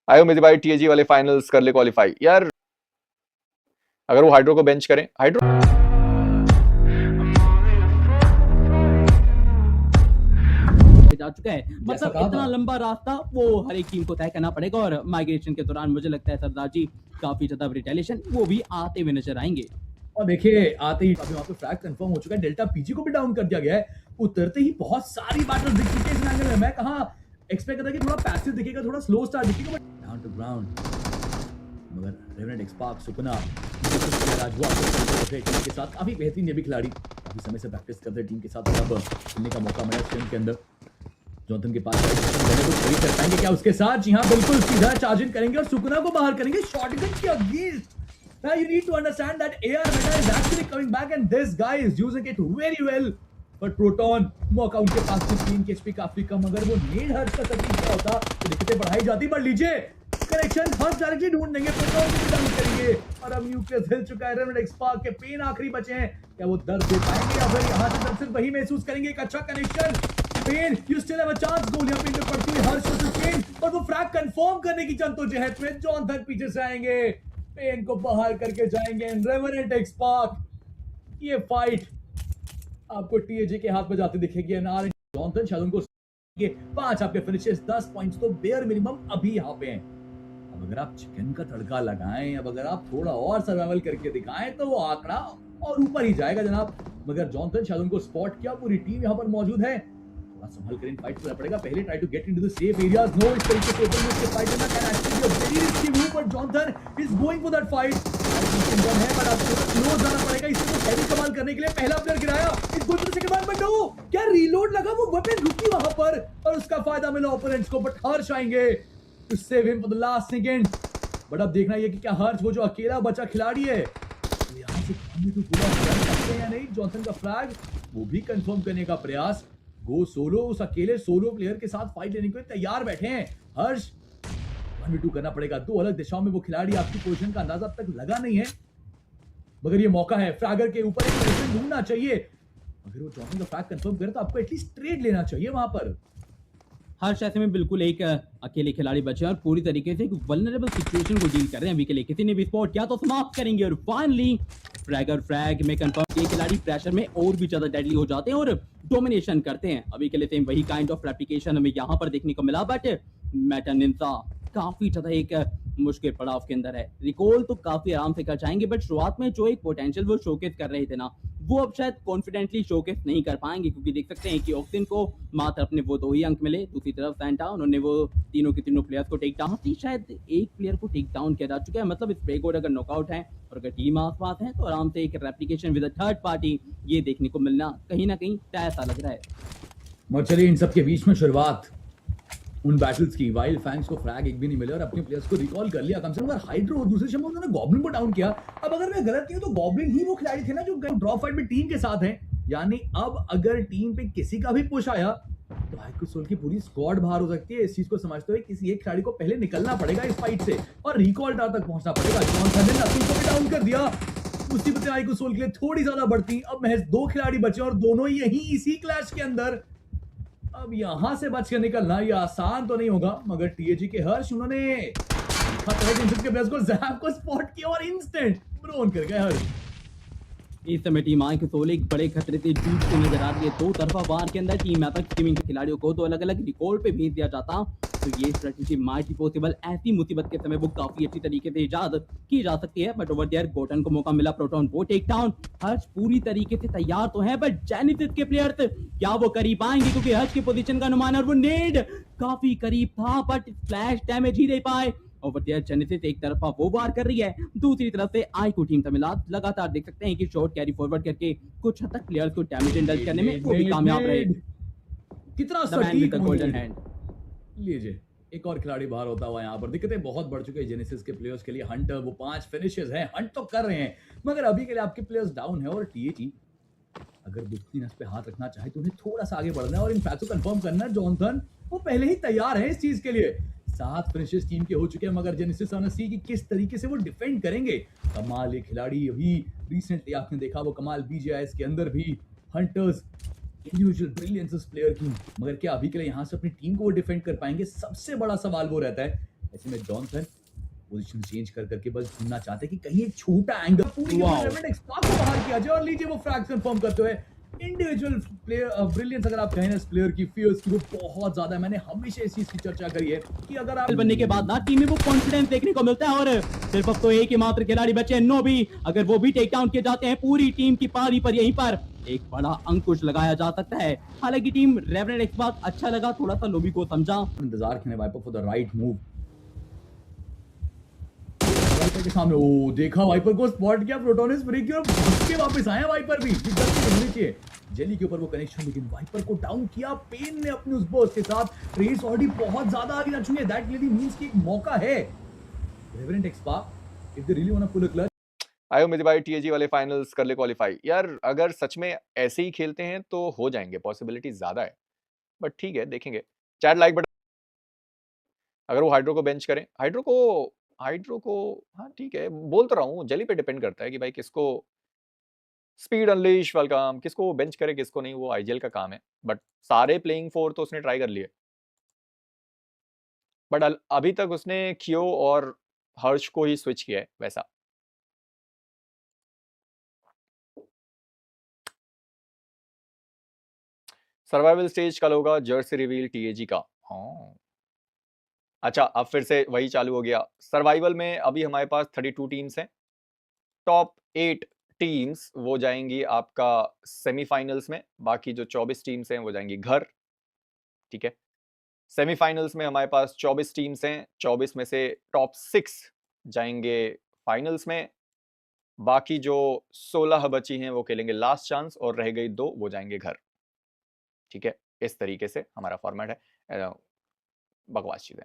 आयो मेरे भाई टीएजी वाले फाइनल्स कर ले क्वालिफाई यार। अगर वो हाइड्रो को बेंच करें, हाइड्रो जा चुका है, मतलब इतना लंबा रास्ता वो हर एक टीम को तय करना पड़ेगा और माइग्रेशन के दौरान मुझे लगता है सरदार जी काफी ज्यादा रिटेलिएशन वो भी आते हुए नजर आएंगे। और देखिए आते ही अभी वहां पे फ्रैग कंफर्म हो चुका है, डेल्टा पीजी को भी डाउन कर दिया गया है। उतरते ही बहुत सारी बैटल दिख चुकी है इस एंगल में। मैं कहां एक्सपेक्ट करता कि थोड़ा पैसिव दिखेगा, थोड़ा स्लो स्टार्ट दिखेगा, बट डाउन टू ग्राउंड। मगर रेवेनेंट एक्सपार्क सुपना राजवा टीम के साथ काफी बेहतरीन ये भी खिलाड़ी काफी समय से प्रैक्टिस करते हैं टीम के साथ, अब खेलने का मौका मिला स्ट्रीम के अंदर। जॉनथन के पास कुछ कर पाएंगे क्या उसके साथ? जी हाँ बिल्कुल, सीधा चार्ज इन करेंगे और सुकुना को बाहर करेंगे शॉटगन के against. Now you need to understand that AR meta is actually coming back and this guy is using it very well. But Proton मौका उनके पास 3 के HP काफी कम, अगर वो नीड हर्ष का तकलीफ क्या होता तो दिक्कतें बढ़ाई जाती। पर लीजिए कनेक्शन हर्ष डायरेक्टली ढूंढ देंगे, प्रोटोन को डाउन करेंगे और अब न्यूक्लियस हिल चुका है। रेवेनेंट एक्सपार्क के पेन आखिरी बचे हैं, क्या वो दर्द दे पाएंगे या फिर यहाँ से सिर्फ वही महसूस करेंगे? एक अच्छा connection, pen you still have a chance. गोल यहाँ पे पड़ती है हर्ष वर्सेस पेन और वो फ्रैग कंफर्म करने की जद्दोजहद में जॉनथन पीछे से आएंगे, पेन को बाहर करके जाएंगे। रेवेनेंट एक्सपार्क, ये फाइट आपको टीएजी के हाथ में जाती दिखेगी। एनआर जॉनथन शायद उनको 5 आपके फिनिशेस 10 पॉइंट्स तो बेयर मिनिमम अभी यहाँ पे हैं। अब अगर आप चिकन का तड़का लगाएं, अब अगर आप थोड़ा और सर्वाइवल करके दिखाएं तो वो आंकड़ा और ऊपर ही जाएगा जनाब। मगर जॉनथन शायद उनको स्पॉट किया, पूरी टीम यहाँ पर मौजूद है, संभल कर इन फाइट करना पड़ेगा। पहले try to get into the safe areas, no इस तरीके से ओपन में से फाइट करना can actually be a very risky move, but Jonathan is going for that fight. है पर आपको क्लोज जाना पड़ेगा इसे तो हैवी कमाल करने के लिए। पहला प्लेयर गिराया, इस गोल से सेकंड वन, बट नो क्या रीलोड लगा, वो वेपन रुकी वहां पर और उसका फायदा मिला ओपोनेंट्स को। बट हर्ष आएंगे to save him for the last second. But अब देखना ये कि क्या हर्ष वो जो अकेला बचा खिलाड़ी है तो यहां से पूरा कर सकते हैं या नहीं। जॉनथन का फ्लैग वो भी कंफर्म करने का प्रयास, गो सोलो, उस अकेले सोलो प्लेयर के साथ फाइट लेने के लिए तैयार बैठे हैं हर्ष। 1v2 करना पड़ेगा, 2 अलग दिशाओं में वो खिलाड़ी, आपकी पोजीशन का अंदाजा अब तक लगा नहीं है, मगर ये मौका है फ्रैगर के ऊपर एक पोजीशन ढूंढना चाहिए। अगर वो जॉनथन का फ्रैग कंफर्म करे तो आपको एटलीस्ट ट्रेड लेना चाहिए वहां पर। हर्ष ऐसे में बिल्कुल एक अकेले खिलाड़ी बचे और पूरी तरीके से एक वल्नरेबल सिचुएशन को डील कर रहे हैं। अभी के लिए किसी ने भी स्पॉट किया तो समाप्त करेंगे और फाइनली फ्रैग में कंफर्म किए खिलाड़ी प्रेशर में और भी ज्यादा डेडली हो जाते हैं और डोमिनेशन करते हैं। अभी के लिए सेम वही काइंड ऑफ रेप्लिकेशन हमें यहाँ पर देखने को मिला, बट मेटानिंसा काफी ज्यादा एक मुश्किल पड़ाव के अंदर है। रिकॉल तो काफी आराम से कर जाएंगे, बट शुरुआत में जो एक पोटेंशियल वो शोकेस कर रहे थे ना, वो अब शायद कॉन्फिडेंटली शोकेस नहीं कर पाएंगे, क्योंकि देख सकते हैं कि ऑक्सिन को मात्र अपने वो 2 ही अंक मिले। दूसरी तरफ सैंटा उन्होंने वो तीनों के तीनों प्लेयर्स को टेक डाउन, शायद एक प्लेयर को टेक डाउन किया जा चुका है। मतलब इस प्लेगोड अगर नॉकआउट है और अगर टीम आसपास है तो आराम से एक replication with a third party ये देखने को मिलना कहीं ना कहीं तय सा लग रहा है। और चलिए इन सब के बीच में शुरुआत उन बैटल्स की, वाइल्ड फैंग्स को फ्रैग एक भी नहीं मिले और अपने प्लेयर्स को रिकॉल कर लिया कम से कम। हाइड्रो दूसरे शब्द उन्होंने गॉब्लिन को डाउन किया। अब अगर मैं गलत नहीं हूं तो गॉब्लिन ही वो खिलाड़ी थे ना जो ड्रॉप फाइट में टीम के साथ हैं, यानी अब अगर टीम पे किसी का भी पुश आया तो हाइको सोल की पूरी स्क्वाड बाहर हो सकती है। इस चीज को समझते हुए किसी एक खिलाड़ी को पहले निकलना पड़ेगा इस फाइट से और रिकॉल टावर तक पहुंचना पड़ेगा। जॉनथन ने नथुल को भी डाउन कर दिया, मुसीबतें हाइको सोल के लिए थोड़ी ज्यादा बढ़ती। अब महज 2 खिलाड़ी बचे और दोनों यही इसी क्लैश के अंदर। अब यहां से बच के निकलना ये आसान तो नहीं होगा, मगर टीएजी के हर्ष उन्होंने के प्लेयर्स को ज़ैप को स्पॉट किया और इंस्टेंट ब्रोन कर गए हर्ष। इस समय टीम आई के सोले एक बड़े खतरे से जूझते नजर आ रही है। 2 तरफा वार के अंदर टीम मैथक टीमिंग के खिलाड़ियों को 2 अलग अलग रिकॉल पे भेज दिया जाता तो ये स्ट्रेटजी माइट बी पॉसिबल। ऐसी मुसीबत के समय वो काफी अच्छी तरीके से इजाद की जा सकती है, बट ओवर देयर गोटन को मौका मिला, प्रोटॉन वो टेक डाउन। हर्ष पूरी तरीके से तैयार तो है, बट जेनिसिस के प्लेयर्स क्या वो कर ही पाएंगे, क्योंकि हर्ष की पोजीशन का अनुमान और वो नेड काफी करीब था, बट फ्लैश डैमेज ही नहीं पाए। ओवर देयर जेनेसिस एक तरफा वो वार कर रही है, दूसरी तरफ से आईकू टीम तमिलनाडु लगातार देख सकते हैं कि शॉट कैरी फॉरवर्ड करके कुछ हद तक प्लेयर्स को डैमेज इंडल्ज करने में वो भी कामयाब रहे। कितना सटीक गोल्डन हैंड। लीजिए एक और खिलाड़ी बाहर होता हुआ यहाँ पर। दिक्कतें बहुत बढ़ चुकी है जेनेसिस के प्लेयर्स के लिए। हंटर वो 5 फिनिशेस हैं, हंट तो कर रहे हैं, मगर अभी के लिए आपके प्लेयर्स डाउन है और टीएटी अगर बुद्धि नस पे हाथ रखना चाहे तो उन्हें थोड़ा सा आगे बढ़ना है और इन फैक्ट्स को कंफर्म करना है। जॉनथन वो पहले ही तैयार है इस चीज के लिए। 7 फिनिशेस टीम के हो चुके हैं, मगर जेनेसिस ऑन सी कि किस तरीके से वो डिफेंड करेंगे। कमाल ये खिलाड़ी अभी रिसेंटली आपने देखा वो कमाल बीजीआईएस के अंदर भी हंटर्स इंडिविजुअल ब्रिलियंस इस प्लेयर की, मगर क्या अभी के लिए यहाँ से अपनी टीम को वो डिफेंड कर पाएंगे? सबसे बड़ा सवाल वो रहता है ऐसे में जॉनसन पोजीशन चेंज कर करके बस ढूंढना चाहते हैं कि कहीं एक छोटा एंगल पूरी Wow. रेवेंट एक्सपार्क को बाहर किया जाए और लीजिए वो फ्रैग कंफर्म करते हुए इंडिविजुअल प्लेयर ब्रिलियंस अगर आप कहें ना इस प्लेयर की फियर्स की वो बहुत ज्यादा है। मैंने हमेशा इस चीज की चर्चा करी है कि अगर आप बनने के बाद ना टीम में वो कॉन्फिडेंस देखने को मिलता है और सिर्फ अब तो एक ही मात्र खिलाड़ी बचे हैं, नोबी। अगर वो भी टेक डाउन किए जाते हैं पूरी टीम की पारी पर यहीं पर एक बड़ा अंकुश लगाया जा सकता है। हालांकि टीम रेवरेंट एक्सपार्क अच्छा लगा, थोड़ा सा नोबी को समझा। इंतजार करने Viper for the right move Viper के सामने ओ देखा वाइपर को स्पॉट किया प्रोटोनिस फ्री की और भाग के वापस आया वाइपर भी गलती चाहिए जेली के ऊपर वो कनेक्शन लेकिन वाइपर को डाउन किया पेन ने अपने उस बर्स्ट के साथ रेस ऑलरेडी बहुत ज्यादा आगे जा चुकी है दैट रियली मींस कि एक मौका है रेवरेंट एक्सपार्क if they really want to pull a clutch आयो मेरे भाई टीएजी वाले फाइनल्स कर ले क्वालिफाई यार अगर सच में ऐसे ही खेलते हैं तो हो जाएंगे पॉसिबिलिटी ज्यादा है बट ठीक है देखेंगे चैट लाइक बटन अगर वो हाइड्रो को बेंच करें हाइड्रो को हाँ ठीक है बोल तो रहा हूँ जेली पे डिपेंड करता है कि भाई किसको स्पीड अनलीश वेलकम किसको वो बेंच करे किसको नहीं वो आईजीएल का काम है बट सारे प्लेइंग फोर तो उसने ट्राई कर लिए बट अभी तक उसने कियो और हर्ष को ही स्विच किया है वैसा सर्वाइवल स्टेज कल होगा जर्सी रिवील टीएजी का हाँ अच्छा अब फिर से वही चालू हो गया सर्वाइवल में अभी हमारे पास 32 टीम्स हैं टॉप 8 टीम्स वो जाएंगी आपका सेमीफाइनल्स में बाकी जो 24 टीम्स हैं वो जाएंगी घर ठीक है सेमीफाइनल्स में हमारे पास 24 टीम्स हैं 24 में से टॉप 6 जाएंगे फाइनल्स में बाकी जो 16 बची हैं वो खेलेंगे लास्ट चांस और रह गई 2 वो जाएंगे घर ठीक है इस तरीके से हमारा फॉर्मेट है बकवास चीजें